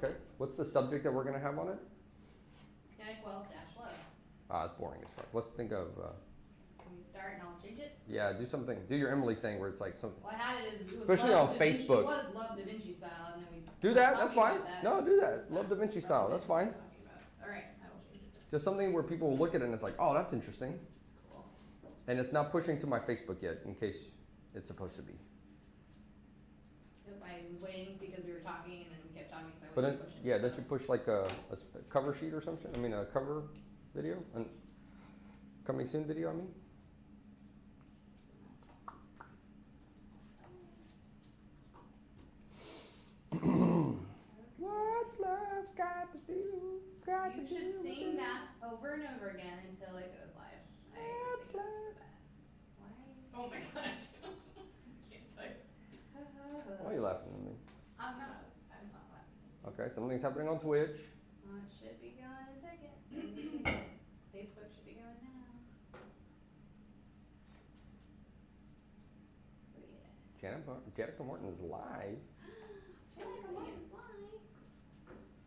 Okay. What's the subject that we're going to have on it? Kinetic wealth dash love. Ah, it's boring as fuck. Let's think of... Can we start and I'll change it? Yeah, do something. Do your Emily thing where it's like something. Well, I had it as it was especially love on Da Vinci, Facebook. It was love Da Vinci style, and then we Do that. That's talking fine. about that. No, do that. Love Da Vinci style. That's fine. All right, I will change it. Just something where people will look at it and it's like, oh, that's interesting. Cool. And it's not pushing to my Facebook yet, in case it's supposed to be. If I was waiting because we were talking and then we kept talking, so I But wasn't then, pushing. yeah, don't you push like a cover sheet or something? I mean, a cover video? And coming soon video, I mean? What's love got to do? Got You to should do sing with it? that over and over again until it goes live. What's I love? Why? Oh my gosh. Can't type. Why are you laughing at me? I'm not laughing. Okay, something's happening on Twitch. Well, it should be going in a second. Facebook should be going now. So yeah. Jannica Morton is live. Seriously, why?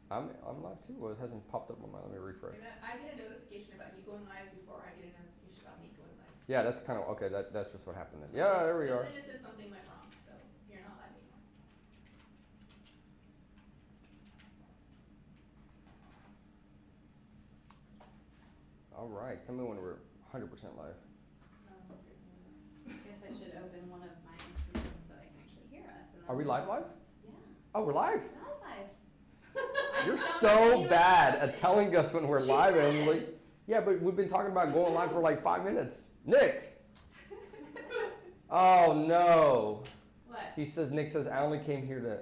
I'm live too. Well, it hasn't popped up on mine. Let me refresh. And then I get a notification about you going live before I get a notification about me going live. Yeah, that's kind of okay. That's just what happened then. Yeah, there we And are. then it said something went wrong, so you're not live anymore. All right. Tell me when we're 100% live. I guess I should open one of my systems so they can actually hear us. And then Are we live? Yeah. Oh, we're live. Live. You're so bad at telling us when we're live, Emily. Yeah, but we've been talking about going live for like 5 minutes. Nick. Oh no. What? He says, Nick says, I only came here to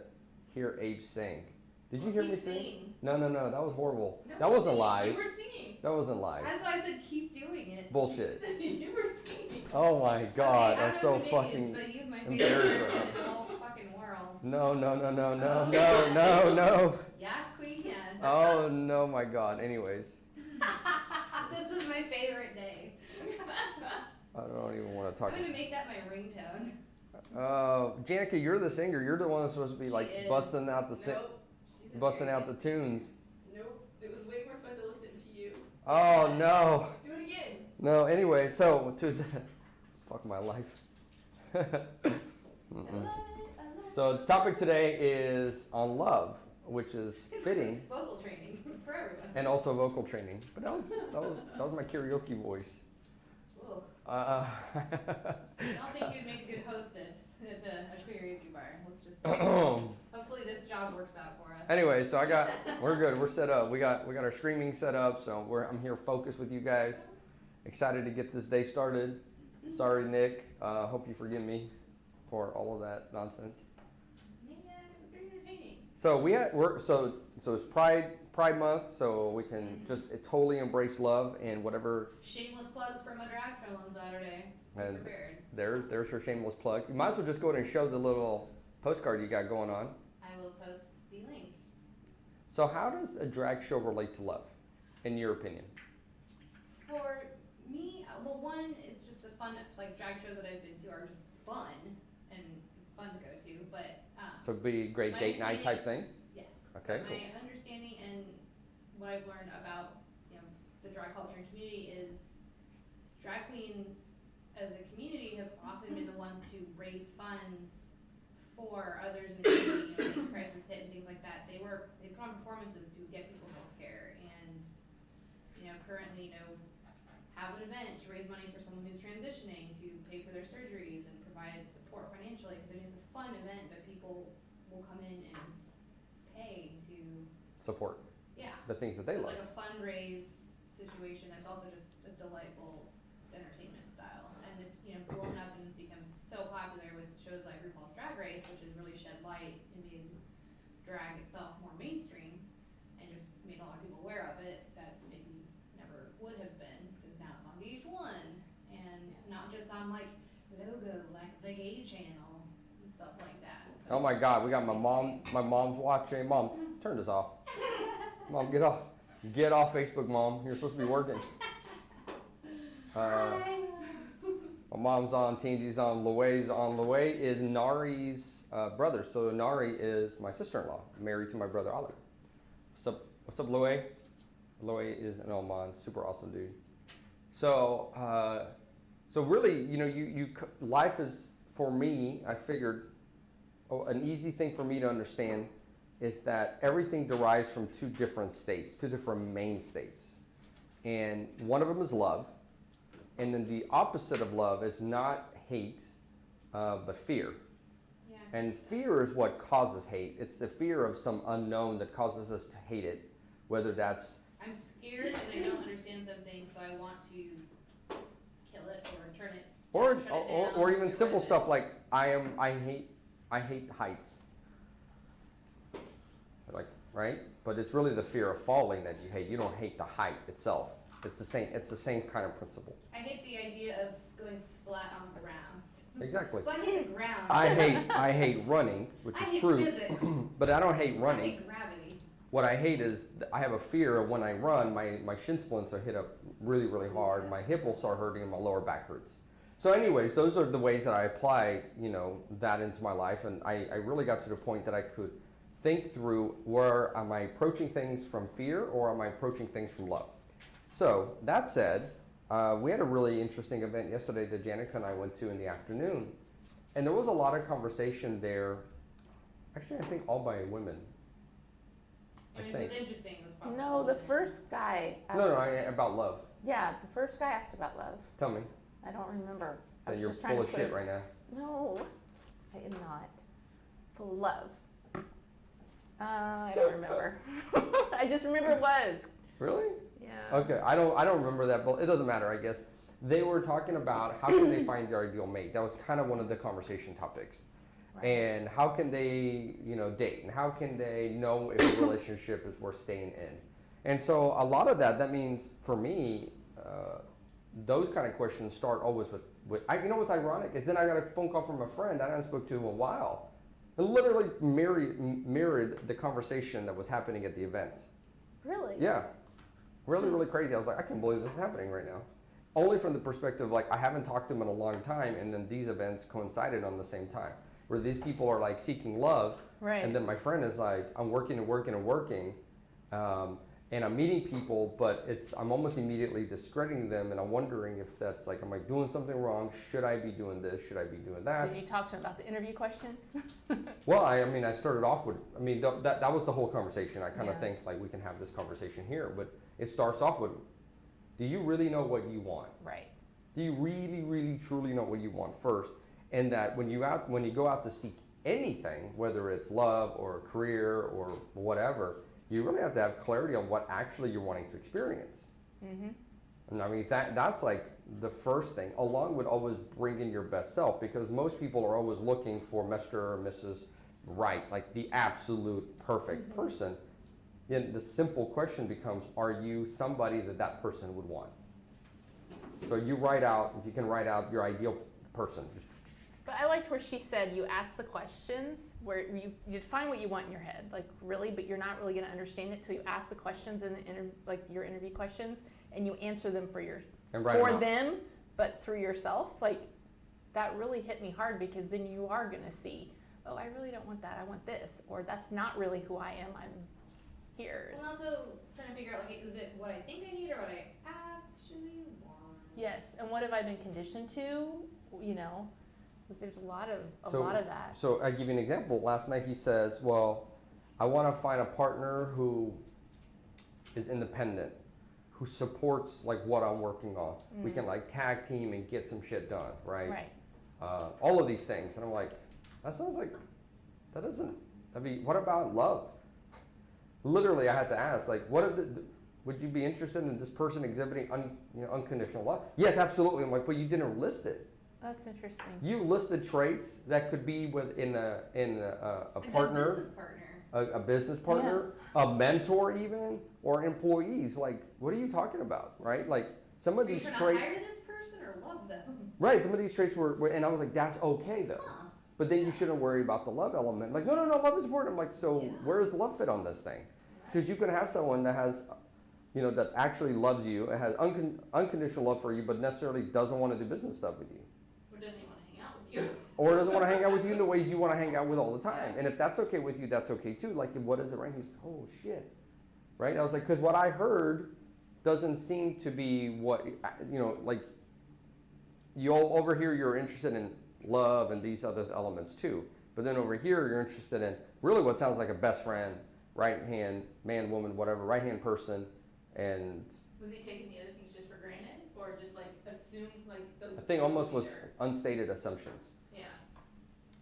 hear Abe sing. Did you Well, hear keep me sing? singing. No, that was horrible. No, That wasn't you live. were singing. That wasn't live. That's why I said keep doing it. Bullshit. You were singing. Oh my god, Okay, I I'm don't so know who Nick fucking is, but he's my embarrassed favorite right person in the whole fucking world. No. Yes, queen, yes. Oh no, my god. Anyways, This is my favorite day. I don't even want to talk. I'm gonna make that my ringtone. Jannica, you're the singer. You're the one that's supposed to be She like is. busting out the Nope. She's busting out the embarrassing. tunes. Nope. It was way more fun to listen to you. Oh no. Do it again. No, anyway, so fuck my life. I love it. So the topic today is on love, which is fitting, Vocal training for everyone. and also vocal training. But that was my karaoke voice. Ooh. Uh, I don't think you'd make a good hostess at a karaoke bar. Let's just say. Hopefully this job works out for us. Anyway, so we're good. We're set up. We got our streaming set up. So I'm here focused with you guys. Excited to get this day started. Sorry, Nick. Hope you forgive me for all of that nonsense. Yeah, it was very entertaining. So so it's Pride Month, so we can just totally embrace love and whatever. Shameless plugs for my drag show on Saturday. And Prepared. there's her shameless plug. You might as well just go ahead and show the little postcard you got going on. I will post the link. So how does a drag show relate to love, in your opinion? For me, well, one, it's just a fun, like drag shows that I've been to are just fun, and it's fun to go to, but. So it'd be a great my date night type thing? Yes. Okay, My cool. understanding and what I've learned about, the drag culture and community is drag queens as a community have often been the ones to raise funds for others in the community, when crisis hit and things like that. They put on performances to get people health care and, currently, have an event to raise money for someone who's transitioning, to pay for their surgeries and provide support financially, because it's a fun event, but people will come in and pay to Support yeah. the things that they So love. it's like a fundraise situation that's also just a delightful entertainment style. And it's, blown up and become so popular with shows like RuPaul's Drag Race, which has really shed light and made drag itself more mainstream and just made a lot of people aware of it that maybe never would have been, because now it's on VH1 and not just on like Logo, like the gay channel and stuff like that. So Oh my God, we got my mom. My mom's watching. Mom, turn this off. Mom, get off. Get off Facebook, Mom. You're supposed to be working. My mom's on, Tingy's on, Luay's on. Luay is Nari's brother. So Nari is my sister-in-law, married to my brother Oliver. What's up, Loe? Loe is an Oman, super awesome dude. So, so really, you know, life is, for me, I figured, an easy thing for me to understand is that everything derives from two different states, two different main states. And one of them is love. And then the opposite of love is not hate, but fear. Yeah. And fear is what causes hate. It's the fear of some unknown that causes us to hate it, whether that's... I'm scared and I don't understand something, so I want to kill it or turn it Or down, even get simple rid of stuff it. like I hate heights. Like, right? But it's really the fear of falling that you hate. You don't hate the height itself. It's the same kind of principle. I hate the idea of going splat on the ground. Exactly. So I hate the ground. I hate running, which I is hate true. physics. But I don't hate I running. hate gravity. What I hate is I have a fear of when I run, my shin splints will hit up really, really hard. My hip will start hurting and my lower back hurts. So anyways, those are the ways that I apply, you know, that into my life. And I really got to the point that I could think through, where am I approaching things from fear or am I approaching things from love? So that said, we had a really interesting event yesterday that Jannica and I went to in the afternoon. And there was a lot of conversation there. Actually, I think all by women. I mean, it was interesting. It was probably No, the first guy asked. About love. Yeah, the first guy asked about love. Tell me. I don't remember. I That was you're just trying full to of put shit it- right now. No, I am not. Full of love. I don't remember. I just remember it was. Really? Yeah. Okay, I don't remember that, but it doesn't matter, I guess. They were talking about how can they find their ideal mate. That was kind of one of the conversation topics. Right. And how can they, you know, date, and how can they know if a relationship is worth staying in. And so a lot of that means for me, those kind of questions start always with you know what's ironic is then I got a phone call from a friend that I hadn't spoke to in a while. It literally mirrored the conversation that was happening at the event. Really? Yeah, really, really crazy. I was like, I can't believe this is happening right now. Only from the perspective, like, I haven't talked to them in a long time, and then these events coincided on the same time, where these people are like seeking love, Right. and then my friend is like, I'm working and working and working, and I'm meeting people, but I'm almost immediately discrediting them, and I'm wondering if that's like, am I doing something wrong? Should I be doing this? Should I be doing that? Did you talk to him about the interview questions? Well, I mean, I started off with, that was the whole conversation. I kind of Yeah. think like we can have this conversation here, but it starts off with, do you really know what you want? Right. Do you really, really, truly know what you want first? And that when you go out to seek anything, whether it's love or a career or whatever, you really have to have clarity on what actually you're wanting to experience. Mm-hmm. And I mean, that's like the first thing, along with always bringing your best self, because most people are always looking for Mr. or Mrs. Right, like the absolute perfect person. And the simple question becomes, are you somebody that person would want? So if you can write out your ideal person. But I liked where she said you ask the questions where you define what you want in your head, like really, but you're not really going to understand it till you ask the questions in the your interview questions, and you answer them for them, but through yourself. Like that really hit me hard, because then you are going to see, oh, I really don't want that. I want this, or that's not really who I am. I'm here. And also trying to figure out, like, is it what I think I need or what I actually want? Yes, and what have I been conditioned to? You know. There's a lot of that. So I give you an example. Last night he says, well, I want to find a partner who is independent, who supports like what I'm working on. We can like tag team and get some shit done, right? Right. All of these things. And I'm like, that sounds like, what about love? Literally, I had to ask, like, would you be interested in this person exhibiting unconditional love? Yes, absolutely. I'm like, but you didn't list it. That's interesting. You listed traits that could be within a Like partner, a business partner. a business partner, a mentor even, or employees. Like, what are you talking about, right? Like some of Are you these trying traits, to hire this person or love them? right? Some of these traits were, and I was like, that's okay though. Huh. But then you shouldn't worry about the love element. Like, no, love is important. I'm like, so Yeah. where does love fit on this thing? Because you can have someone that has, that actually loves you and has unconditional love for you, but necessarily doesn't want to do business stuff with you. Or doesn't he want to hang out with you? Or doesn't want to hang out with you in the ways you want to hang out with all the time. And if that's okay with you, that's okay too. Like, what is it, right? He's, oh shit. right? I was like, because what I heard doesn't seem to be what, like, over here you're interested in love and these other elements too. But then over here you're interested in really what sounds like a best friend, right hand, man, woman, whatever, right hand person. And Was he taking the other things just for granted, or just like assumed like those? I think almost was unstated assumptions. Yeah.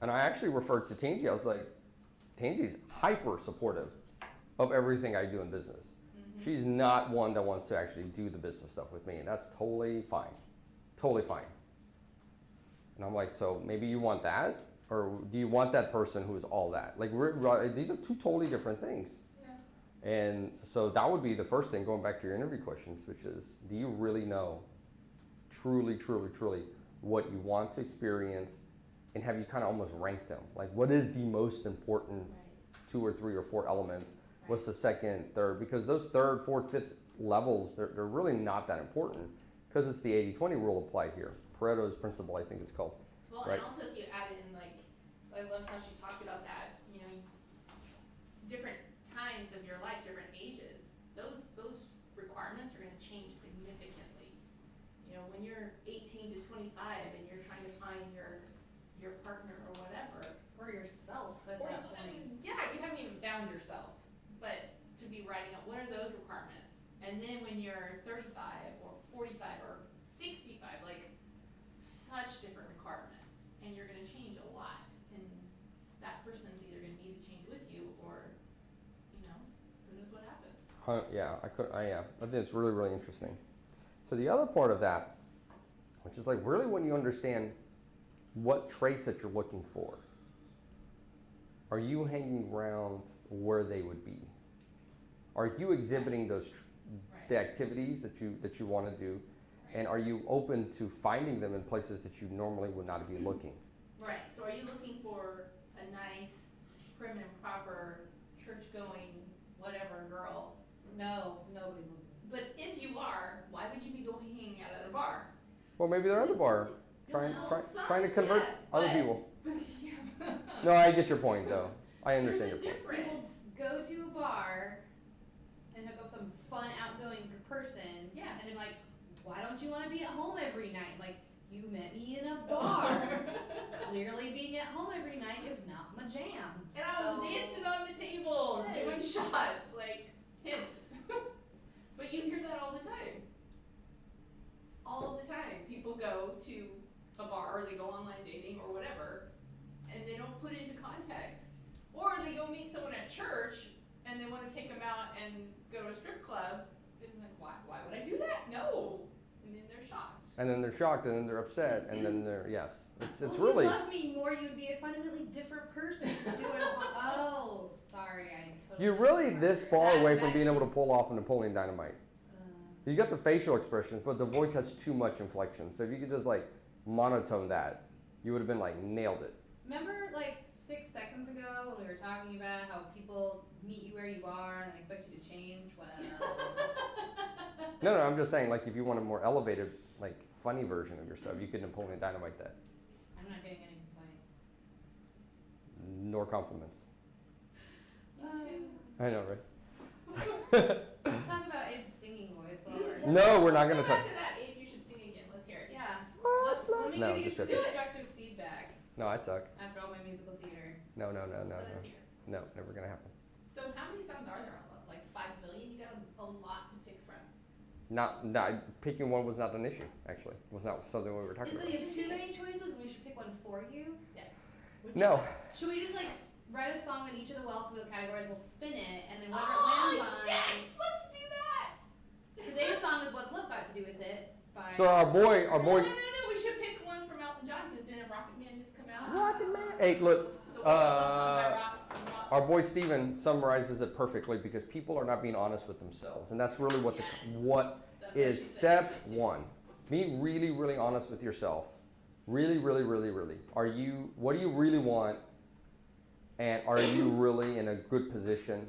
And I actually referred to Tangi. I was like, Tangi's hyper supportive of everything I do in business. Mm-hmm. She's not one that wants to actually do the business stuff with me, and that's totally fine. Totally fine. And I'm like, so maybe you want that? Or do you want that person who's all that? Like, these are two totally different things. Yeah. And so that would be the first thing, going back to your interview questions, which is, do you really know, truly, truly, truly, what you want to experience? And have you kind of almost ranked them? Like, what is the most important Right. 2 or 3 or 4 elements? Right. What's the second, third? Because those third, fourth, fifth levels, they're really not that important, because it's the 80-20 rule applied here. Pareto's principle, I think it's called. Well, Right. and also if you add in like, I loved how she talked about that, different times of your life, different ages, those requirements are gonna change significantly. When you're 18 to 25 and you're trying to find your partner or whatever, Or yourself at or, that I point. mean, yeah, you haven't even found yourself, but to be writing out, what are those requirements? And then when you're 35 or 45 or 65, like, such different requirements, and you're gonna change a lot, and that person's either gonna need to change with you, or, who knows what happens. Yeah, I think it's really, really interesting. So the other part of that, which is like really when you understand what traits that you're looking for, are you hanging around where they would be? Are you exhibiting those the activities that you want to do? And are you open to finding them in places that you normally would not be looking? Right, so are you looking for a nice, prim and proper, church-going, whatever girl? No, nobody's looking. But if you are, why would you be going hanging out at a bar? Well, maybe they're at the bar trying to convert yes, other but- people. No, I get your point though. I understand your There's a point. difference. People go to a bar and hook up some fun, outgoing person. Yeah. And then like, why don't you want to be at home every night? Like, you met me in a bar. Clearly, being at home every night is not my jam. And I was dancing on the table, Yes. doing shots, like, hint. But you hear that all the time. All the time. People go to a bar, or they go online dating, or whatever, and they don't put into context. Or they go meet someone at church, and they want to take them out and go to a strip club, and like, why would I do that? No. And then they're shocked. And then they're shocked, and then they're upset, and then they're it's Well, really. If you love me more, you'd be a fundamentally different person. To do it. Oh, sorry, I totally. You're really this far That's away from that- being able to pull off a Napoleon Dynamite. You got the facial expressions, but the voice has too much inflection. So if you could just like monotone that, you would have been like nailed it. Remember, like 6 seconds ago, when we were talking about how people meet you where you are and expect you to change? Well, No, I'm just saying like if you want a more elevated, like funny version of yourself, you could Napoleon Dynamite that. I'm not getting any complaints. Nor compliments. Me too. I know, right? Let's talk about Abe's singing voice while we're. No, we're not Let's gonna go talk. After that, Abe, you should sing again. Let's hear it. Yeah. Let's Let me No, give you just some joking. constructive feedback No, I suck. after all my musical theater. No. Let us hear. No, never gonna happen. So how many songs are there on Love? Like 5 million? You got a lot to pick from. Not picking one was not an issue. Actually, was not something we were talking Is about. that you have too many choices and we should pick one for you? Yes. No. Should we just like write a song in each of the wealth wheel categories, we'll spin it, and then whatever it lands on. Yes! Let's do that! Today's song is What's Love Got to Do with It by So our boy. No, we should pick one from Elton John, because didn't Rocket Man just come out? Rocket Man. Hey, look. So what's the love song by Rocket? Our boy Steven summarizes it perfectly because people are not being honest with themselves, and that's really what Yes. what That's is she said step yesterday, too. one. Being really, really honest with yourself. Really, really, really, really. What do you really want? And are you really in a good position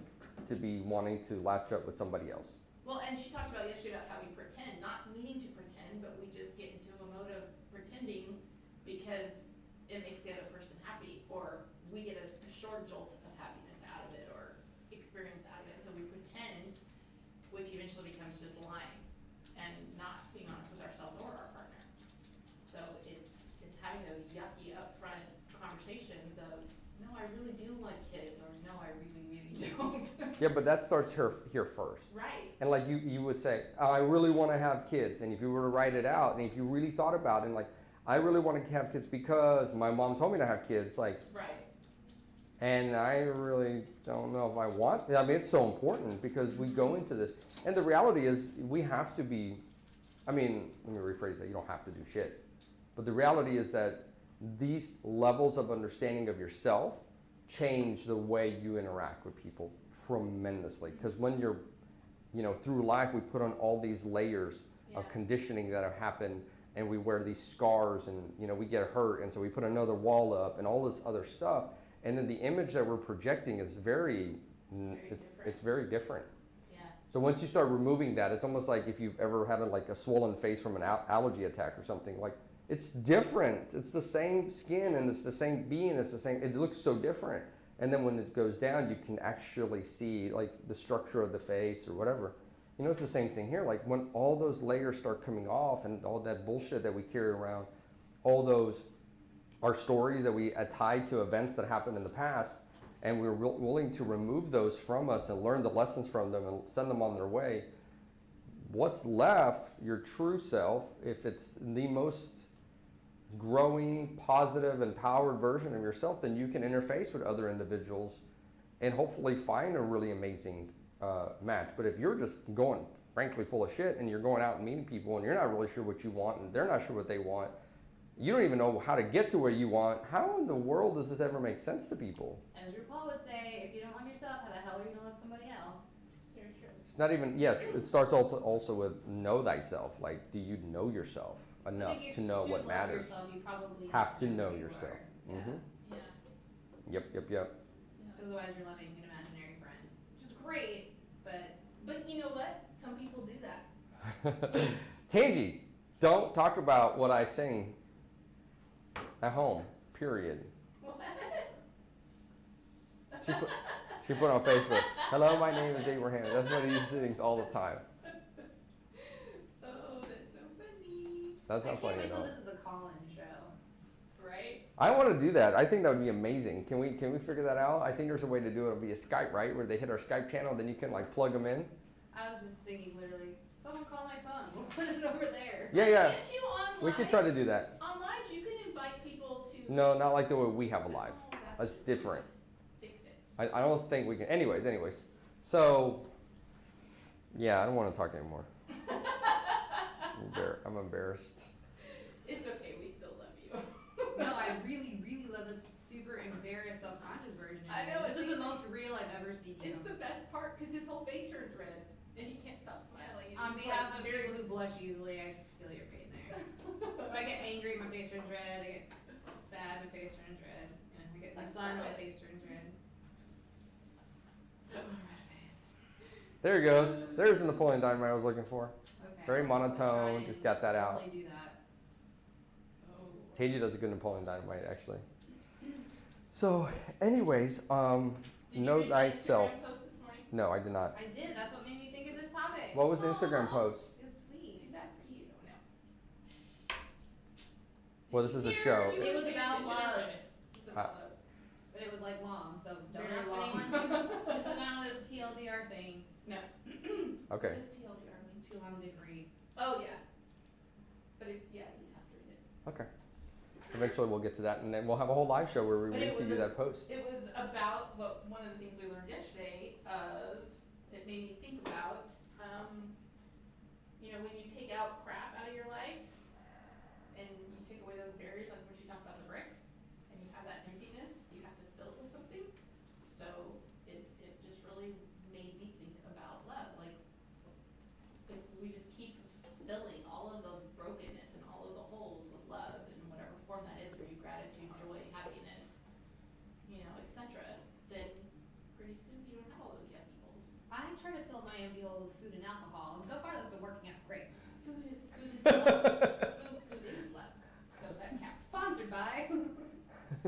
to be wanting to latch up with somebody else? Well, and she talked about yesterday about how we pretend, not meaning to pretend, but we just get into a mode of pretending because it makes the other person happy, or we get a short jolt of happiness out of it, or experience out of it. So we pretend just lying and not being honest with ourselves or our partner. So it's having those yucky upfront conversations of, no, I really do want kids, or no, I really don't. Yeah, but that starts here first. Right. And like you would say, oh, I really want to have kids. And if you were to write it out, and if you really thought about it, and like, I really want to have kids because my mom told me to have kids, like, Right. and I really don't know if I want. I mean, it's so important because we go into this, and the reality is we have to be. I mean, let me rephrase that. You don't have to do shit, but the reality is that these levels of understanding of yourself change the way you interact with people tremendously. Because when you're, through life, we put on all these layers of conditioning that have happened, and we wear these scars, and we get hurt, and so we put another wall up, and all this other stuff. And then the image that we're projecting is it's very different. Yeah. So once you start removing that, it's almost like if you've ever had a swollen face from an allergy attack or something. Like, it's different. It's the same skin, and it's the same being. It's the same. It looks so different. And then when it goes down, you can actually see like the structure of the face or whatever. It's the same thing here. Like when all those layers start coming off, and all that bullshit that we carry around, all those our stories that we tied to events that happened in the past, and we're willing to remove those from us and learn the lessons from them and send them on their way. What's left, your true self, if it's the most growing, positive, empowered version of yourself, then you can interface with other individuals and hopefully find a really amazing match. But if you're just going, frankly, full of shit, and you're going out and meeting people and you're not really sure what you want and they're not sure what they want, you don't even know how to get to where you want, how in the world does this ever make sense to people? As RuPaul would say, if you don't love yourself, how the hell are you gonna love somebody else? Very true. It's not even, yes, it starts also with know thyself. Like, do you know yourself enough to know what matters? Yourself, you probably Have to know who you yourself. are. Mm-hmm. Yeah. Yep. Yeah. Otherwise, you're loving an imaginary friend, which is great, But you know what? Some people do that. Tangi, don't talk about what I sing at home, period. What? She put on Facebook, hello, my name is Abraham. That's what he sings all the time. Oh, that's so funny. That's I not can't funny wait at till all. this is a call-in show. Right? I want to do that. I think that would be amazing. Can we figure that out? I think there's a way to do it. It'll be a Skype, right? Where they hit our Skype channel, then you can like plug them in. I was just thinking, literally, someone call my phone. We'll put it over there. Yeah. Can't you on We could try to do that. On lives, you can invite people to. No, not like the way we have a live. Oh, That's just different. Fix it. I don't think we can. Anyways. So, yeah, I don't want to talk anymore. I'm embarrassed. It's okay. We still love you. No, I really, really love this super embarrassed, self-conscious version of I you. know, This it's is the most real I've ever seen you. It's the best part because his whole face turns red and he can't stop smiling. And On he's behalf like of people who blush easily, I feel your pain there. When I get angry, my face turns red. I get sad, my face turns red. And I get in the sun, my face turns red. So, red face. There he goes. There's the Napoleon Dynamite I was looking for. Okay. Very I'll monotone, try just and got that out. totally do that. Oh. Tangi does a good Napoleon Dynamite, actually. So, anyways, know Did you read my thyself. Instagram post this morning? No, I did not. I did. That's what made me think of this topic. What was the Instagram post? It was sweet. Too bad for you. Don't know. Well, this is a Here, show. you It was were about paying love. attention. It was about love. But it was like long, so don't Very ask long. anyone to. This is not one of those TLDR things. No. Okay. This TLDR link. Too long didn't read. Oh yeah. But yeah, you have to read it. Okay. Eventually we'll get to that, and then we'll have a whole live show where we But read it to was you a- that post. It was about one of the things we learned yesterday that made me think about, when you take out crap out of your life and you take away those barriers, like when she talked about the bricks, and you have that emptiness, you have to fill it with something. So it just really made me think about love. Like, if we just keep filling all of the brokenness and all of the holes with love in whatever form that is for you, gratitude, joy, happiness, etc., then pretty soon you don't have all those yucky holes. I try to fill my empty hole with food and alcohol, and so far that's been working out great. Food is love. Food is love. So that counts. Sponsored by.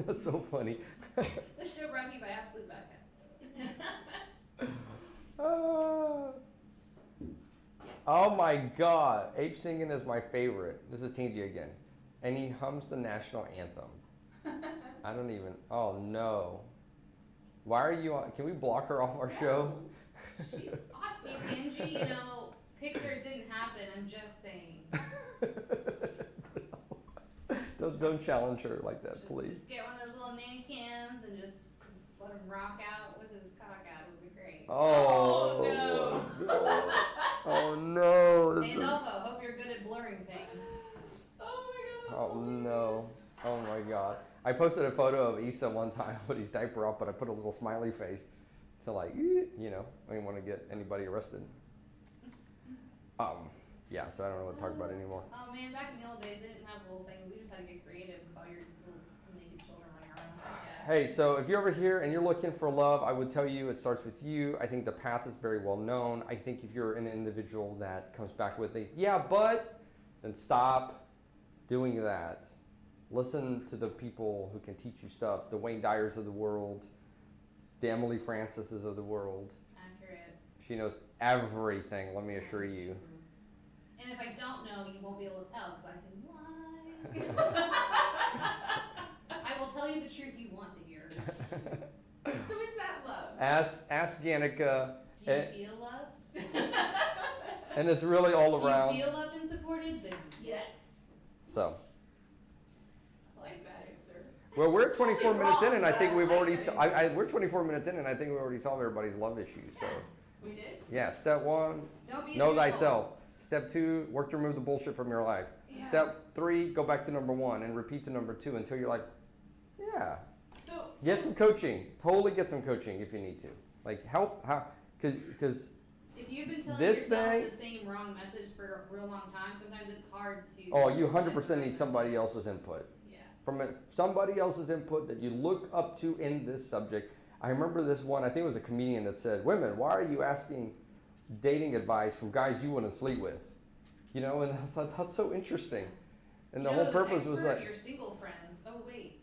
That's so funny. This show brought to you by Absolute Vodka. Ah. Yeah. Oh my God, Abe singing is my favorite. This is Tingy again, and he hums the national anthem. I don't even. Oh no. Why are you on? Can we block her off our show? She's awesome. See, Angie, Pixar didn't happen. I'm just saying. Don't challenge her like that, Just, please. just get one of those little nanny cams and just let him rock out with his cock out. It would be great. Oh, no. Oh no. Hey, Nova, hope you're good at blurring things. Oh my god. Oh no. Oh my God. I posted a photo of Issa one time, I put his diaper up, but I put a little smiley face to I didn't want to get anybody arrested. Yeah, so I don't know what to talk about anymore. Oh man, back in the old days, they didn't have a little thing. We just had to get creative with all your little naked children running around. Yeah. Hey, so if you're over here and you're looking for love, I would tell you it starts with you. I think the path is very well known. I think if you're an individual that comes back with then stop doing that. Listen to the people who can teach you stuff, the Wayne Dyers of the world, the Emily Francises of the world. Accurate. She knows everything, let me assure you. And if I don't know, you won't be able to tell because I can lie. I will tell you the truth you want to hear. So is that love? Ask Jannica, Do you feel loved? and it's really all around. Do you feel loved and supported? Then Yes. So, I like that answer. well, we're It's 24 totally minutes in, wrong, and I but think we've like already. that We're 24 minutes in, and I think we already solved everybody's love issues. So, We did? yeah. Step 1, don't be know neutral. thyself. Step 2, work to remove the bullshit from your life. Yeah. Step 3, go back to number 1 and repeat to number 2 until you're like, yeah. So Get some coaching. Totally get some coaching if you need to. Like help, because If you've been telling This yourself thing- the same wrong message for a real long time, sometimes it's hard to. oh, you 100% need somebody else's input. yeah. From somebody else's input that you look up to in this subject. I remember this one, I think it was a comedian that said, women, why are you asking dating advice from guys you wouldn't sleep with? And I thought, that's so interesting. And the whole purpose was like, your single friends. Oh wait.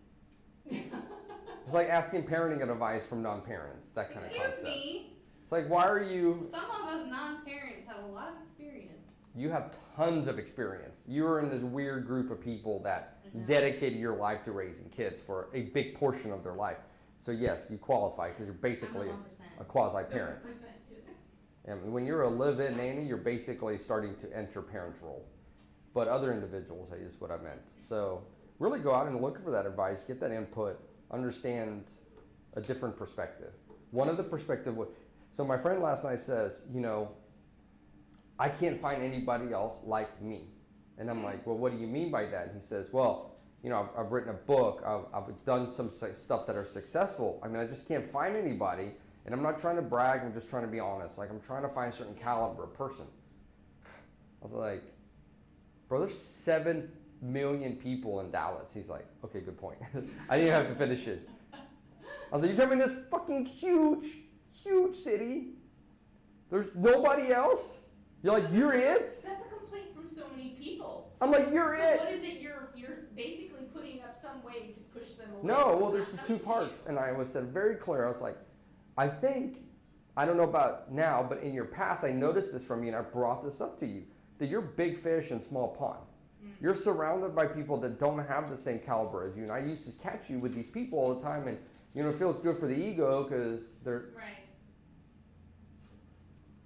it's like asking parenting advice from non-parents, that kind of Excuse concept. me. It's like, why are you, Some of us non-parents have a lot of experience. you have tons of experience. You're in this weird group of people that Mhm. dedicated your life to raising kids for a big portion of their life. So yes, you qualify because you're basically I'm a 1%. quasi-parent. 100% is. And when you're a live-in nanny, you're basically starting to enter parent role. But other individuals is what I meant. So really go out and look for that advice, get that input, understand a different perspective. One of the perspective was, so my friend last night says, I can't find anybody else like me. And I'm like, well, what do you mean by that? And he says, well, I've written a book, I've done some stuff that are successful. I mean, I just can't find anybody. And I'm not trying to brag, I'm just trying to be honest. Like, I'm trying to find a certain caliber of person. I was like, bro, there's 7 million people in Dallas. He's like, okay, good point. I didn't even have to finish it. I was like, you're telling me this fucking huge city? There's nobody else? You're like, you're it? That's a complaint from so many people. I'm like, you're So it. what is it you're basically putting up some way to push them away? No, so well, they're there's the not two coming to parts. you? And I was said very clear. I was like, I think, I don't know about now, but in your past, I noticed this from you and I brought this up to you, that you're big fish in small pond. You're surrounded by people that don't have the same caliber as you. And I used to catch you with these people all the time and, it feels good for the ego because they're, Right.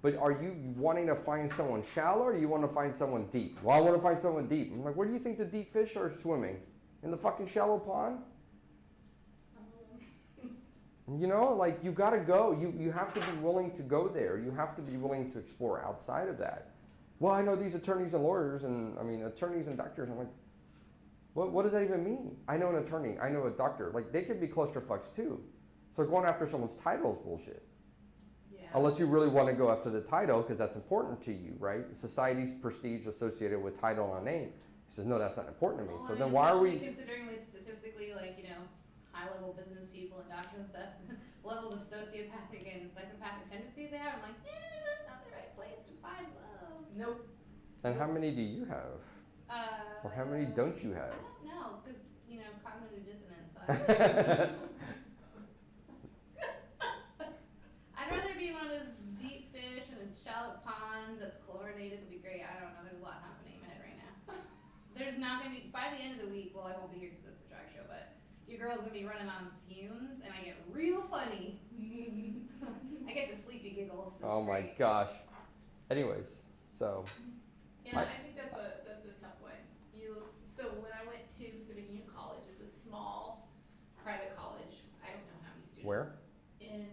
but are you wanting to find someone shallow or do you want to find someone deep? Well, I want to find someone deep. I'm like, where do you think the deep fish are swimming? In the fucking shallow pond? Some of them. Like you gotta go. You have to be willing to go there. You have to be willing to explore outside of that. Well, I know these attorneys and lawyers attorneys and doctors. I'm like, what does that even mean? I know an attorney, I know a doctor. Like they could be clusterfucks too. So going after someone's title is bullshit. Yeah. Unless you really want to go after the title because that's important to you, right? Society's prestige associated with title and name. He says, no, that's not important to me. Well, So I then mean, why are especially we? considering like statistically, high-level business people and doctors and stuff, levels of sociopathic and psychopathic tendencies they have? I'm like, that's not the right place to find love. Nope. And how many do you have? Or how many don't you have? I don't know, because cognitive dissonance. I'd rather be one of those deep fish in a shallow out pond that's chlorinated would be great. I don't know. There's a lot happening in my head right now. There's not gonna be, by the end of the week, well, I won't be here because it's the drag show, but your girl's gonna be running on fumes, and I get real funny. I get the sleepy giggles. It's Oh my great. gosh. Anyways, so Yeah, I think that's a tough way. So when I went to Pacific Union College, it's a small private college. I don't know how many students. where? In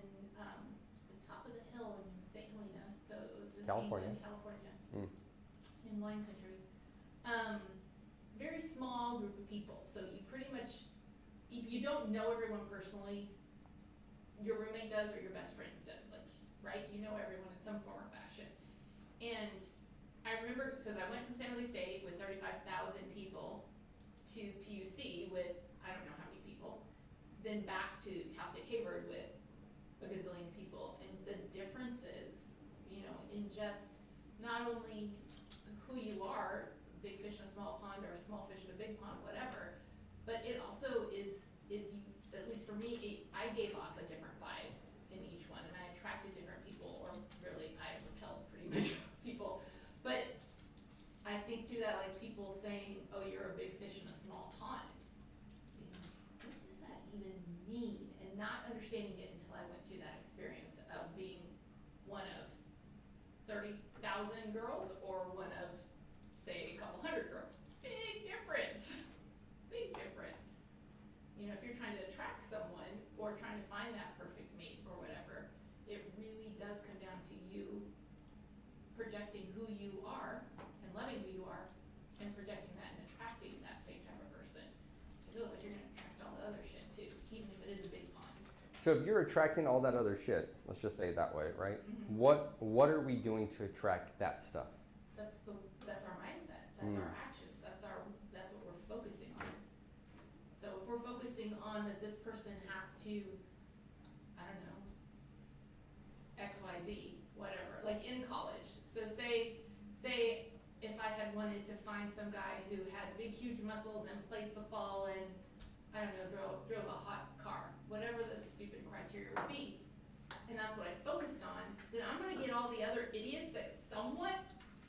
the top of the hill in St. Helena. So it was in California. England, California, Mm. in wine country. Very small group of people. So you pretty much, if you don't know everyone personally, your roommate does or your best friend does. Like, right? You know everyone in some form or fashion. And I remember because I went from San Jose State with 35,000 people to PUC with I don't know how many people, then back to Cal State Hayward with a gazillion people, and the differences, in just not only who you are, big fish in a small pond or a small fish in a big pond, whatever, but it also is you, at least for me, I gave off a different vibe in each one, and I attracted different people, or really I repelled pretty much people. But I think through that, like people saying, oh, you're a big fish in a small pond. What does that even mean? And not understanding it until I went through that experience of being one of 30,000 girls or one of, say, a couple hundred girls. Big difference. Big difference. If you're trying to attract someone or trying to find that perfect mate or whatever, it really does come down to you projecting who you are and loving who you are and projecting that and attracting that same type of person. Because otherwise you're going to attract all the other shit too, even if it is a big pond. So if you're attracting all that other shit, let's just say it that way, right? Mm-hmm. What are we doing to attract that stuff? That's our mindset. That's our actions. That's what we're focusing on. So if we're focusing on that this person has to, I don't know, XYZ, whatever, like in college. So say if I had wanted to find some guy who had big, huge muscles and played football and, I don't know, drove a hot car, whatever the stupid criteria would be, and that's what I focused on, then I'm gonna get all the other idiots that somewhat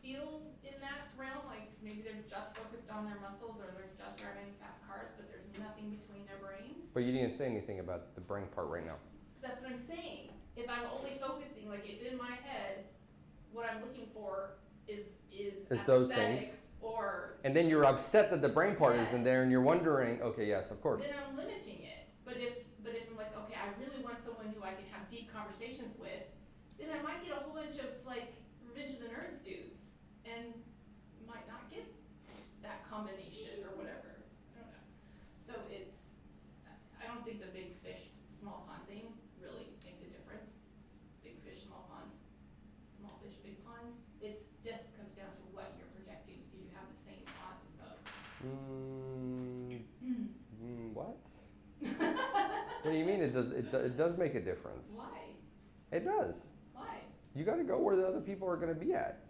feel in that realm, like maybe they're just focused on their muscles or they're just driving fast cars, but there's nothing between their brains. But you didn't say anything about the brain part right now. That's what I'm saying. If I'm only focusing, like if in my head, what I'm looking for is those aesthetics things. or And then you're upset that the brain part Yes. isn't there, and you're wondering, okay, yes, of course. then I'm limiting it. But if I'm like, okay, I really want someone who I can have deep conversations with, then I might get a whole bunch of like Revenge of the Nerds dudes and might not get that combination or whatever. I don't know. So I don't think the big fish, small pond thing really makes a difference. Big fish, small pond, small fish, big pond. It just comes down to what you're projecting. Do you have the same odds in both? What? What do you mean? It does make a difference. Why? It does. Why? You got to go where the other people are going to be at.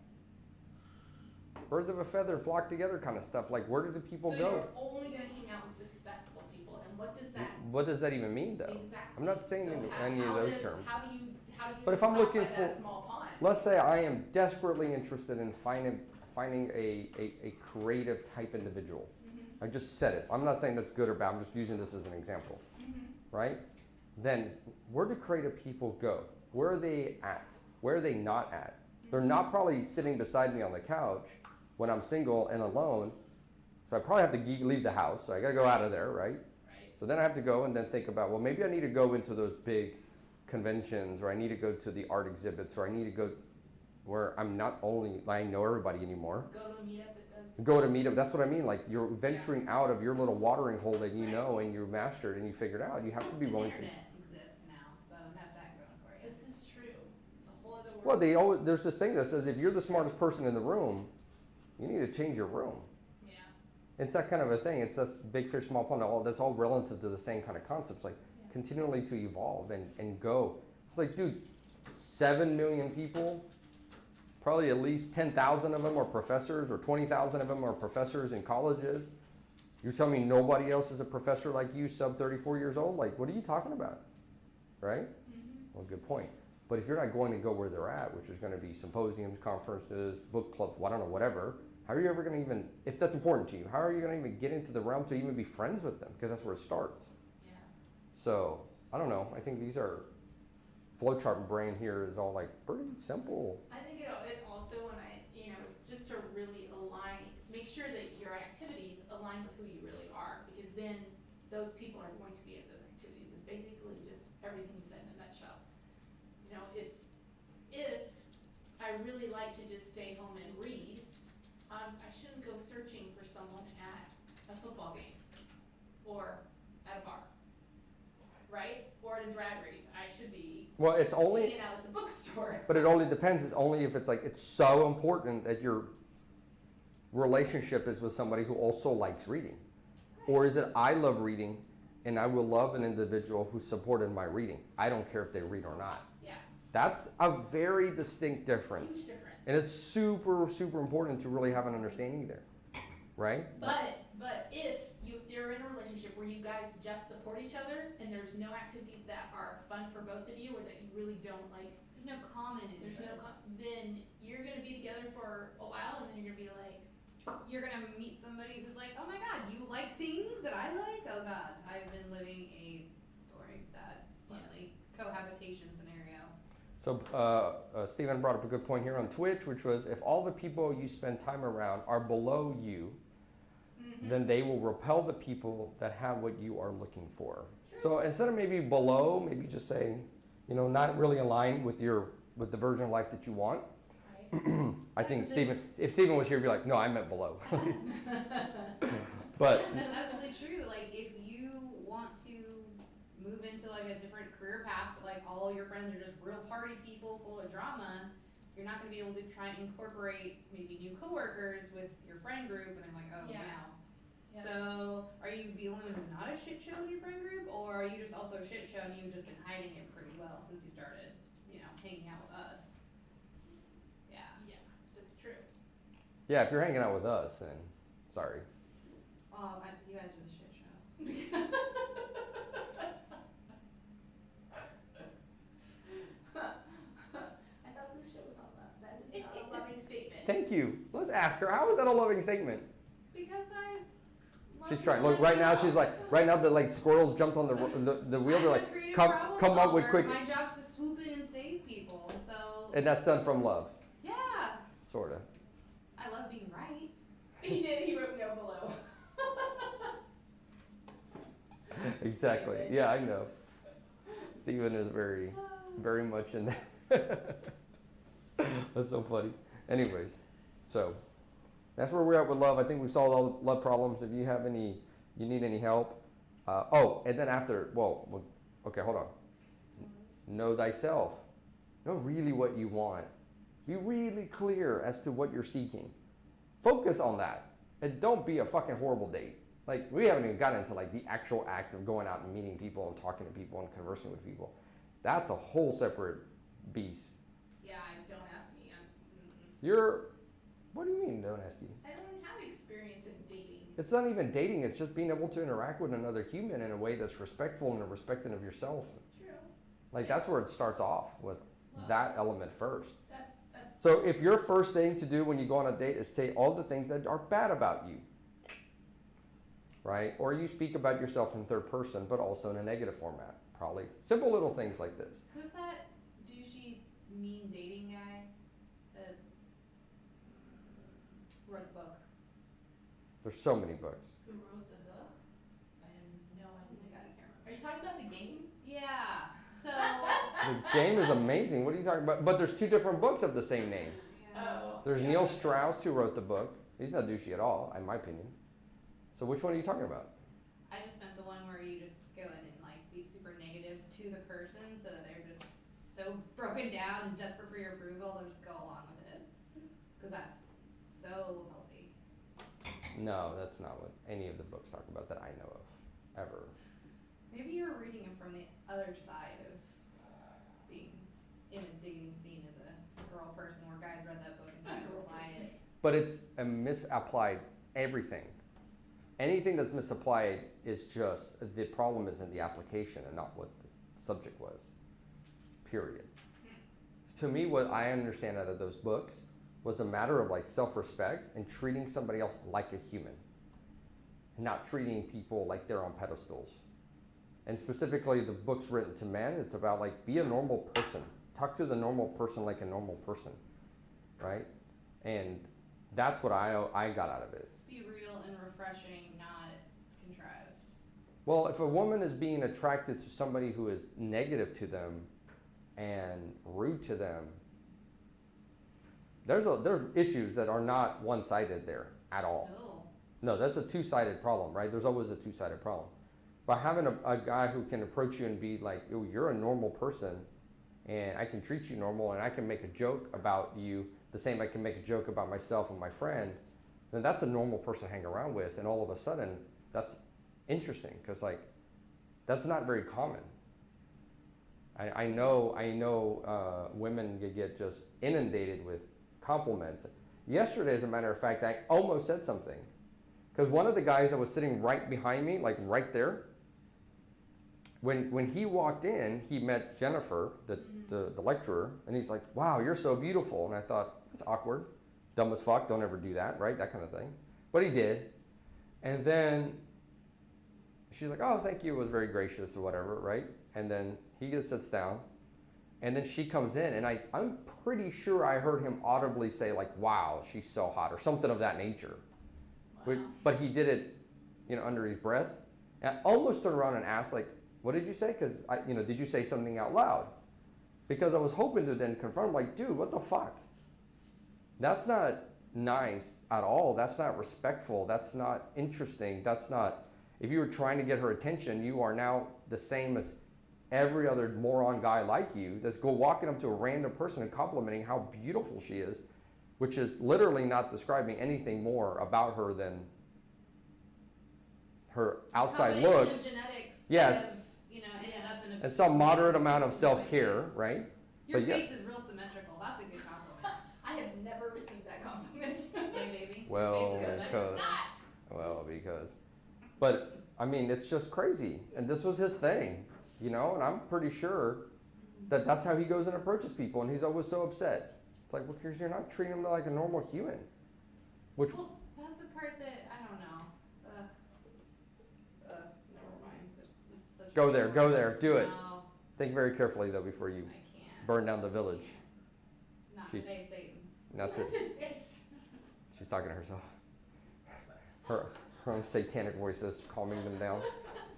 Birds of a feather flock together kind of stuff. Like, where do the people so go? you're only going to hang out with successful people, and what does that What does that even mean, though? exactly? I'm not saying any of those terms. How do you But if I'm looking classify that for- small pond? Let's say I am desperately interested in finding a creative type individual. Mm-hmm. I just said it. I'm not saying that's good or bad. I'm just using this as an example, Mm-hmm. right? Then where do creative people go? Where are they at? Where are they not at? They're not probably sitting beside me on the couch when I'm single and alone. So I probably have to leave the house. So I got to go out of there, right? Right. So then I have to go and then think about, well, maybe I need to go into those big conventions, or I need to go to the art exhibits, or I need to go where I'm not only, I know everybody anymore. Go to a meetup that does. Go to meetup, that's what I mean, like you're venturing out of your little watering hole that you know and you mastered and you figured out. You have to Plus be the willing to. internet exists now, so have that going for you. This is true. It's a whole other world. Well, there's this thing that says if you're the smartest person in the room, you need to change your room. Yeah. It's that kind of a thing. It's this big fish, small pond. That's all relative to the same kind of concepts, like continually to evolve and go. It's like, dude, 7 million people, probably at least 10,000 of them are professors, or 20,000 of them are professors in colleges. You're telling me nobody else is a professor like you, sub 34 years old? Like, what are you talking about? Right? Mm-hmm. Well, good point. But if you're not going to go where they're at, which is going to be symposiums, conferences, book clubs, I don't know, whatever, how are you ever going to even, if that's important to you, how are you going to even get into the realm to even be friends with them? Because that's where it starts. Yeah. So, I don't know. I think these are, flowchart brain here is all like pretty simple. I think it also, when it's just to really align, make sure that your activities align with who you really are, because then those people are going to be at those activities. It's basically just everything you said in a nutshell. If I really like to just stay home and read, I shouldn't go searching for someone at a football game or at a bar, right? Or at a drag race. I should be Well, it's only, hanging out at the bookstore. but it only depends. It's only if it's like, it's so important that your relationship is with somebody who also likes reading. Or is it, I love reading and I will love an individual who supported my reading. I don't care if they read or not. Yeah, That's a very distinct difference. huge difference. And it's super, super important to really have an understanding there, right? But if you're in a relationship where you guys just support each other and there's no activities that are fun for both of you or that you really don't like, There's no common there's interest. then you're gonna be together for a while and then you're gonna be like, You're gonna meet somebody who's like, oh my god, you like things that I like? Oh god, I've been living a boring, sad, lonely cohabitation scenario. So Stephen brought up a good point here on Twitch, which was if all the people you spend time around are below you, then they will repel the people that have what you are looking for. So instead of maybe below, maybe just saying, not really aligned with the version of life that you want. right? I think if Stephen was here, he'd be like, no, I meant below. But That's absolutely true. Like, if you want to move into like a different career path, but like all your friends are just real party people full of drama, you're not going to be able to try and incorporate maybe new coworkers with your friend group, and they're like, oh, Yeah. now. Yeah. So, are you the only one who's not a shit show in your friend group, or are you just also a shit show and you've just been hiding it pretty well since you started, hanging out with us? Yeah. Yeah, that's true. yeah, if you're hanging out with us, then sorry. You guys are the shit show. I thought this show was all love. That is not a loving statement. Thank you. Let's ask her. How is that a loving statement? Because I love She's trying. you Look, right now myself. she's like, right now the like squirrels jumped on the wheel. They're I'm a like, creative come problem up with solver. quick. My job's to swoop in and save people, so And that's done from love, yeah, sorta. I love being right. He did, he wrote no below. Exactly. Stephen. Yeah, I know. Stephen is very, very much in that. That's so funny. Anyways, so that's where we're at with love. I think we solved all the love problems. If you need any help. And then after, okay, hold on. Know thyself. Know really what you want. Be really clear as to what you're seeking. Focus on that. And don't be a fucking horrible date. Like, we haven't even gotten into like the actual act of going out and meeting people and talking to people and conversing with people. That's a whole separate beast. Yeah, don't ask me. What do you mean, don't ask you? I don't have experience in dating. It's not even dating, it's just being able to interact with another human in a way that's respectful and respecting of yourself. True. Like, that's where it starts off, with that element first. That's So if your first thing to do when you go on a date is say all the things that are bad about you, right? Or you speak about yourself in third person, but also in a negative format, probably. Simple little things like this. Who's that douchey, mean dating guy that wrote the book? There's so many books. who wrote the book? I have no Oh idea. my god, I can't remember. Are you talking about the game? Yeah. So. The game is amazing. What are you talking about? But there's two different books of the same name. Oh. There's yeah. Neil Strauss who wrote the book. He's not douchey at all, in my opinion. So which one are you talking about? I just meant the one where you just go in and like be super negative to the person, so that they're just so broken down and desperate for your approval, they'll just go along with it. Because that's so healthy. No, that's not what any of the books talk about that I know of, ever. Maybe you're reading it from the other side of being in a dating scene as a girl person, where guys read that book and tried to apply it. But it's a misapplied everything. Anything that's misapplied is just, the problem is in the application and not what the subject was. Period. to me, what I understand out of those books was a matter of like self-respect and treating somebody else like a human, not treating people like they're on pedestals. And specifically the books written to men, it's about like, be a normal person. Talk to the normal person like a normal person, right? And that's what I got out of it. Be real and refreshing, not contrived. Well, if a woman is being attracted to somebody who is negative to them and rude to them, there's issues that are not one-sided there at all. No, that's a two-sided problem, right? There's always a two-sided problem. By having a guy who can approach you and be like, oh, you're a normal person, and I can treat you normal, and I can make a joke about you the same I can make a joke about myself and my friend, then that's a normal person to hang around with. And all of a sudden, that's interesting, because like, that's not very common. I know women get just inundated with compliments. Yesterday, as a matter of fact, I almost said something. Because one of the guys that was sitting right behind me, like right there, when he walked in, he met Jennifer, the lecturer, and he's like, wow, you're so beautiful. And I thought, that's awkward. Dumb as fuck, don't ever do that, right? That kind of thing. But he did. And then she's like, oh, thank you, it was very gracious or whatever, right? And then he just sits down. And then she comes in, and I'm pretty sure I heard him audibly say like, wow, she's so hot, or something of that nature. Wow. But he did it, under his breath. And I almost turned around and asked, like, what did you say? Because, did you say something out loud? Because I was hoping to then confirm, like, dude, what the fuck? That's not nice at all. That's not respectful. That's not interesting. That's not, if you were trying to get her attention, you are now the same as every other moron guy like you that's walking up to a random person and complimenting how beautiful she is, which is literally not describing anything more about her than her outside looks. Of genetics. Yes. Have, ended up in a. And some moderate amount of self-care, right? Your but yeah. face is real symmetrical. That's a good compliment. I have never received that compliment. Hey, baby. Well, Your face is because, symmetrical. but I mean, it's just crazy. And this was his thing, and I'm pretty sure that that's how he goes and approaches people, and he's always so upset. It's like, well, because you're not treating him like a normal human. Which, Well, that's the part that I don't know. Never mind. It's such go a there, big go word. there, do it. No, Think very carefully though before you I can't. burn down the village. Not She- today, Satan. Not that she's talking to herself. Her own satanic voices calming them down.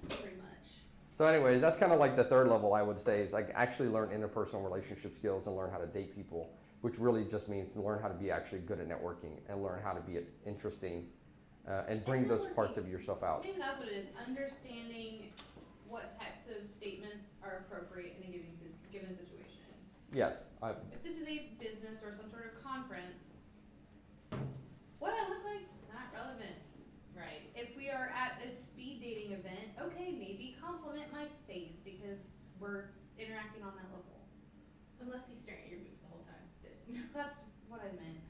Pretty much. So anyways, that's kind of like the third level, I would say, is like actually learn interpersonal relationship skills and learn how to date people, which really just means learn how to be actually good at networking and learn how to be interesting and bring those parts of yourself out. Maybe that's what it is. Understanding what types of statements are appropriate in a given situation. Yes, If this is a business or some sort of conference, what I look like, not relevant. Right. If we are at a speed dating event, okay, maybe compliment my face because we're interacting on that level. Unless he's staring at your boobs the whole time. That's what I meant.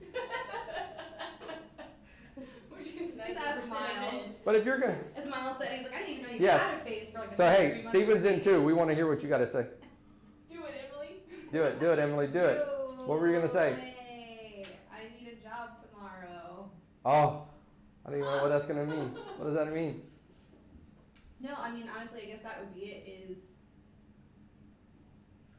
Which is Just ask Miles. but if you're gonna, As Miles said, he's like, I didn't even know you Yes. had a face for like so the hey, 3 months. Steven's in too. We want to hear what you got to say. Do it, Emily. Do it, Emily, do it. What were you gonna say? Hey, I need a job tomorrow. Oh, I don't even know what that's gonna mean. What does that mean? No, I mean, honestly, I guess that would be it, is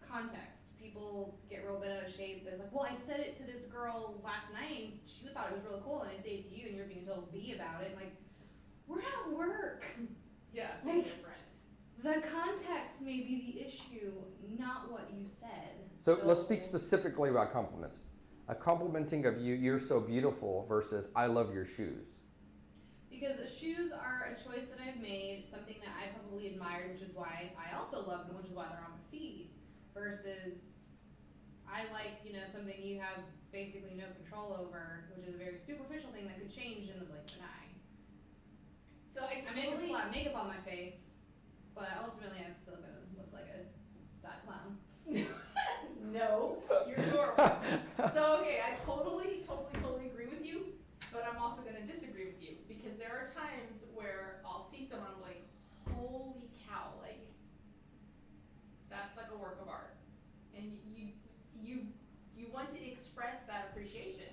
context. People get real bent out of shape. That's like, well, I said it to this girl last night, and she thought it was really cool, and I said it to you, and you're being a total B about it. I'm like, we're at work. Yeah, Like- different. The context may be the issue, not what you said. So let's speak specifically about compliments. A complimenting of you, you're so beautiful, versus I love your shoes. Because shoes are a choice that I've made, something that I probably admired, which is why I also love them, which is why they're on my feet. Versus, I like, something you have basically no control over, which is a very superficial thing that could change in the blink of an eye. So I I mean, I can totally. slap makeup on my face, but ultimately I'm still gonna look like a sad clown. No, you're adorable. So okay, I totally agree with you, but I'm also gonna disagree with you because there are times where I'll see someone, I'm like, holy cow, like that's like a work of art, and you You want to express that appreciation.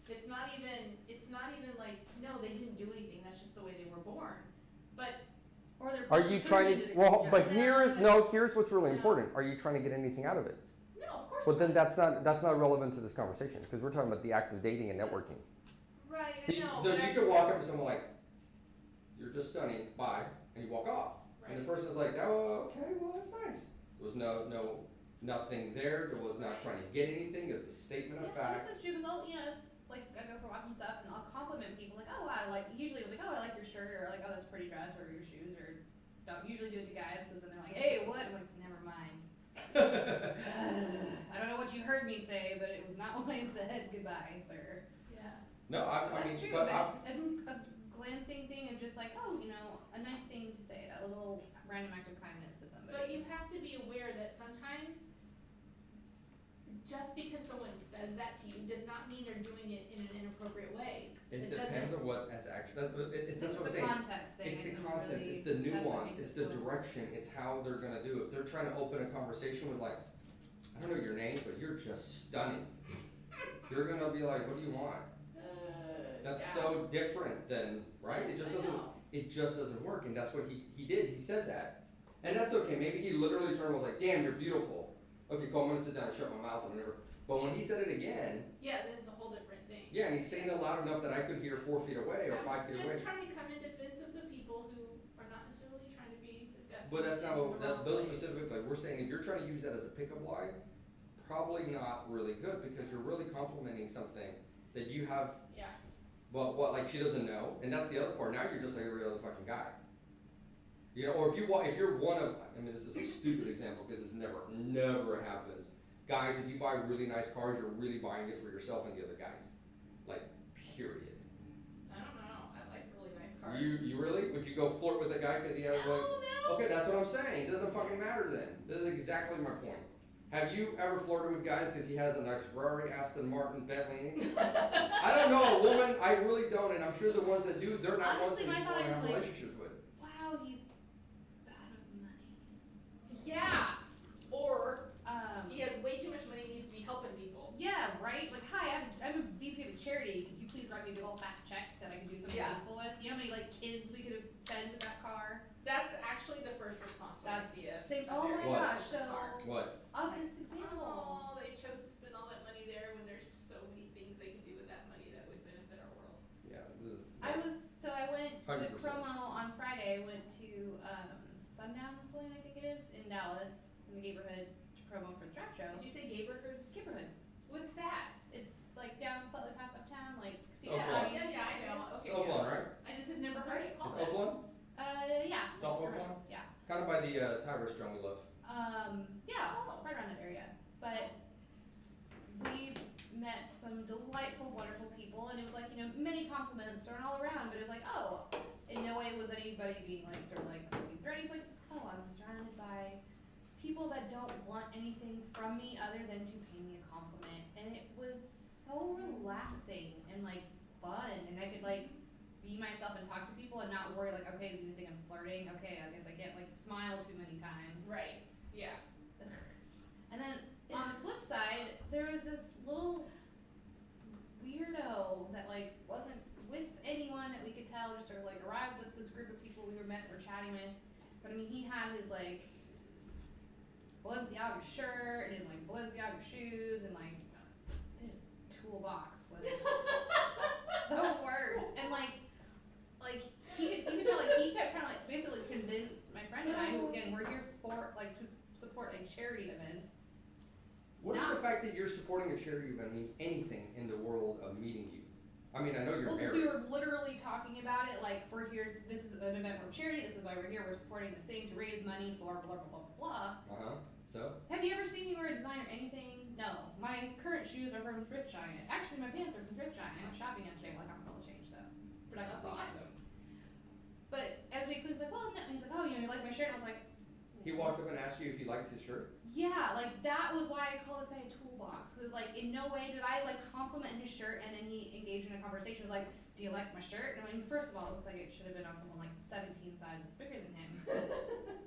It's not even like, no, they didn't do anything, that's just the way they were born. But Or their Are you plastic trying surgeon to, did a well, good but job. here's what's really No. important. Are you trying to get anything out of it? no, of course Well, then not. that's not relevant to this conversation, because we're talking about the act of dating and networking. Right, I You, know. no, but you could walk up to someone like, you're just stunning, bye, and you walk off. And the Right. person's like, oh, okay, well, that's nice. There was nothing there. There was not trying to get anything. It's a statement of Yeah, fact. this is true because I'll, it's like I go for walks and stuff, and I'll compliment people like, oh, I like. Usually, like, oh, I like your shirt, or like, oh, that's a pretty dress, or your shoes, or don't usually do it to guys because then they're like, hey, what? I'm like, never mind. I don't know what you heard me say, but it was not what I said. Goodbye, sir. Yeah. No, I That's mean, true, but but it's a glancing thing of just like, oh, a nice thing to say, that little random act of kindness to somebody. But you have to be aware that sometimes just because someone says that to you does not mean they're doing it in an inappropriate way. it doesn't- depends on what has actually. It's it's what I'm the saying. context thing. It's I the think, context, really, it's the that's what nuance, makes it's it the so- direction, it's how they're gonna do. If they're trying to open a conversation with like, I don't know your name, but you're just stunning. You're gonna be like, what do you want? That's yeah. so different than, right? It just I doesn't, know. it just doesn't work, and that's what he did, he said that. And that's okay, maybe he literally turned and was like, damn, you're beautiful. Okay, cool, I'm gonna sit down and shut my mouth or whatever. But when he said it again, Yeah, then it's a whole different thing. yeah, and he's saying it loud enough that I could hear 4 feet away or I'm 5 feet away. just trying to come in defense of the people who are not necessarily trying to be disgusting. But that's not in what, the wrong those ways. specifically, we're saying if you're trying to use that as a pickup line, it's probably not really good because you're really complimenting something that you have, Yeah. well, what, like she doesn't know, and that's the other part, now you're just like every other fucking guy. Or if you're one of, I mean, this is a stupid example because it's never happened. Guys, if you buy really nice cars, you're really buying it for yourself and the other guys. Like, period. I don't know. I like really nice cars. You really? Would you go flirt with a guy because he has like? No. Okay, that's what I'm saying. It doesn't fucking matter then. This is exactly my point. Have you ever flirted with guys because he has a nice Ferrari, Aston Martin, Bentley? I don't know a woman. I really don't, and I'm sure the ones that do, they're not Honestly, ones that my you thought want to is have like, relationships with. wow, he's bad with money. Yeah. Or Um, he has way too much money and needs to be helping people. Yeah, right? Like, hi, I'm a VP of a charity. Could you please write me a big old fat check that I can do something Yeah. useful with? You know how many, like, kids we could have fed with that car? That's actually the first response when I That's see it. same. Oh my What? gosh, so, What? obvious example. Oh, they chose to spend all that money there when there's so many things they could do with that money that would benefit our world. Yeah, this is. I went to 100%. promo on Friday. I went to Sundown Saloon, I think it is, in Dallas, in the neighborhood, to promo for the track show. Did you say neighborhood? Neighborhood. What's that? It's like down slightly past uptown, like Oakland. Yeah, I know. It's Okay. Oakland, right? I just had never heard it It's called that. Oakland? Yeah. South Around- Oakland? Yeah. Kind of by the Thai restaurant we love. Yeah, Oh. right around that area. But we met some delightful, wonderful people, and it was like, many compliments thrown all around, but it was like, oh, in no way was anybody being like, sort of like, threatening. It's like, oh, I'm surrounded by people that don't want anything from me other than to pay me a compliment, and it was so relaxing and like fun, and I could like be myself and talk to people and not worry like, okay, do you think I'm flirting? Okay, I guess I can't like smile too many times. Right. Yeah. And then on the flip side, there was this little weirdo that like wasn't with anyone that we could tell, just sort of like arrived with this group of people we were chatting with. But I mean, he had his like Balenciaga shirt and his like Balenciaga shoes, and like this toolbox was the worst. And like you could tell like he kept trying to like basically convince my friend and I, who again we're here for like to support a charity event. What does the fact that you're supporting a charity event mean anything in the world of meeting you? I mean, I know you're Well, because married. we were literally talking about it, like we're here. This is an event for charity. This is why we're here. We're supporting this thing to raise money for blah blah blah blah blah. So? Have you ever seen me wear a designer anything? No. My current shoes are from Thrift Giant. Actually, my pants are from Thrift Giant. I went shopping yesterday. I'm like, I'm gonna change, so it's productive. That's awesome. But as we explained, he's like, well, no. And he's like, oh, you like my shirt? And I was like, He walked up and asked you if you liked his shirt? yeah, like that was why I call this guy a toolbox. Because it was like, in no way did I like compliment his shirt, and then he engaged in a conversation. It was like, do you like my shirt? And I mean, first of all, it looks like it should have been on someone like 17 sizes bigger than him.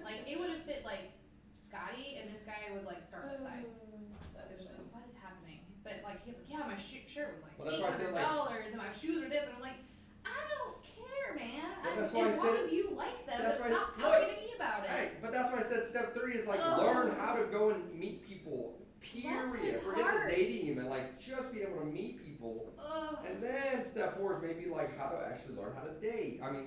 Like it would have fit like Scotty, and this guy was like Scarlett sized. It was just like, what is happening? But like he was like, yeah, my shirt was like Well, that's why I said, $800 and my shoes were this, and I'm like, I don't care, man. Well, that's As why I long said- as you like them, that's but why- stop look, talking to me about it. Hey, but that's why I said step 3 is like Ugh. learn how to go and meet people. Period. is Forget hard. the dating and like just being able to meet people. Ugh. And then step 4 is maybe like how to actually learn how to date. I mean,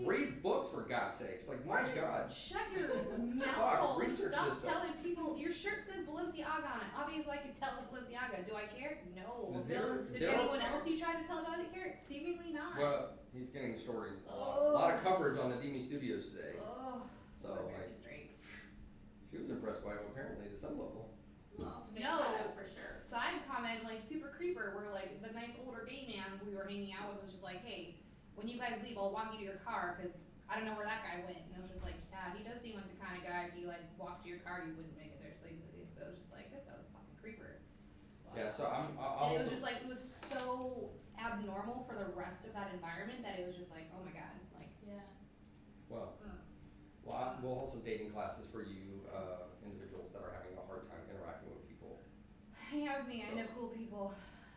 read books for God's sakes. Like, my Or just God. shut your mouth Fuck, hole and research stop this stuff. telling people your shirt says Balenciaga on it. Obviously, I can tell it's Balenciaga. Do I care? No. Did anyone else you tried to tell about it care? Seemingly not. Well, he's getting stories. A lot of coverage on Nadimi Studios today. Ugh. So, Lord, like, be straight. she was impressed by him apparently to some level. Well, to make No, that up for sure. side comment, like super creeper, where like the nice older gay man we were hanging out with was just like, hey, when you guys leave, I'll walk you to your car because I don't know where that guy went. And I was just like, yeah, he does seem like the kind of guy if you like walked to your car, you wouldn't make it there sleep with you. So it was just like, this guy's a fucking creeper. Yeah, so And I'll it was just like, it was so abnormal for the rest of that environment that it was just like, oh my god, like. Yeah. well, Mm. we'll also dating classes for you individuals that are having a hard time interacting with people. Hang out with me, I So- know cool people,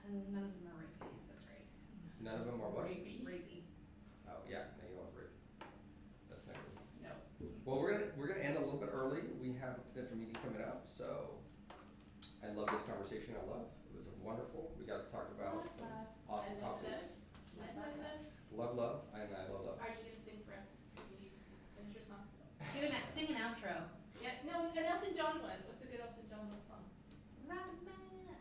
and none of them are rapey, so that's great. None of them are what? Rapey. Oh yeah, no, you don't want to rape. That's next. No. Well, we're gonna end a little bit early. We have a potential meeting coming up, so I love this conversation. It was wonderful. We got to talk about some awesome topics. Love, and I love love. Are you gonna sing for us? You need to finish your song. Sing an outro. Yeah, no, an Elton John one. What's a good Elton John song? Rocket Man.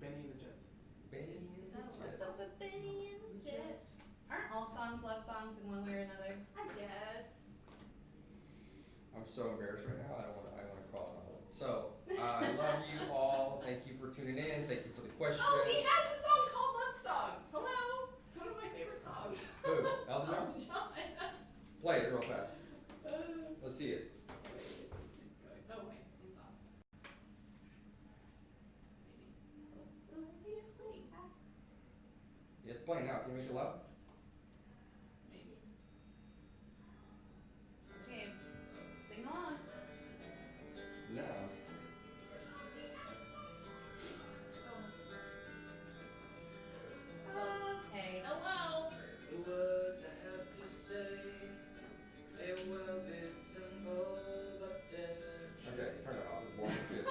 Benny and the Jets. Is that a love Jets. song? So the Benny and the Jets. Aren't all songs love songs in one way or another? I guess. I'm so embarrassed right now. I don't want to crawl in a hole. So I love you all. Thank you for tuning in. Thank you for the questions. Oh, he has a song called Love Song. Hello. It's one of my favorite songs. Who? Elton John? Elton John. Play it real fast. Uh, Let's see it. wait, it's going. Oh wait, it's off. Maybe. Oh, let's see it playing. Yeah, it's playing now. Can you make it loud? Maybe. Okay, sing along. No. Okay. Hello. The words I have to say may well be simple, but they're Okay, turn it off. It's boring as shit.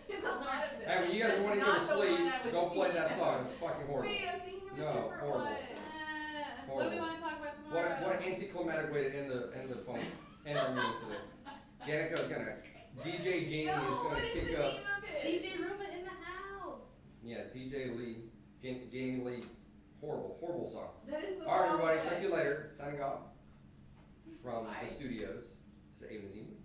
There's a lot of them. Hey, when you guys That's want to go not to the sleep, one I was go play thinking that of. song. It's fucking horrible. Wait, I'm thinking of a No, different horrible. one. What do we Horrible. want to talk about What tomorrow? an anticlimactic way to end the phone. End our meeting today. Janica's gonna DJ Jeannie No, is what gonna is kick the up. name of it? DJ Roomba in the house. Yeah, DJ Lee, Jeannie Lee. Horrible song. That is the All right, wrong everybody. one. Talk to you later. Signing off from Bye. the studios. It's Abe Nadimi.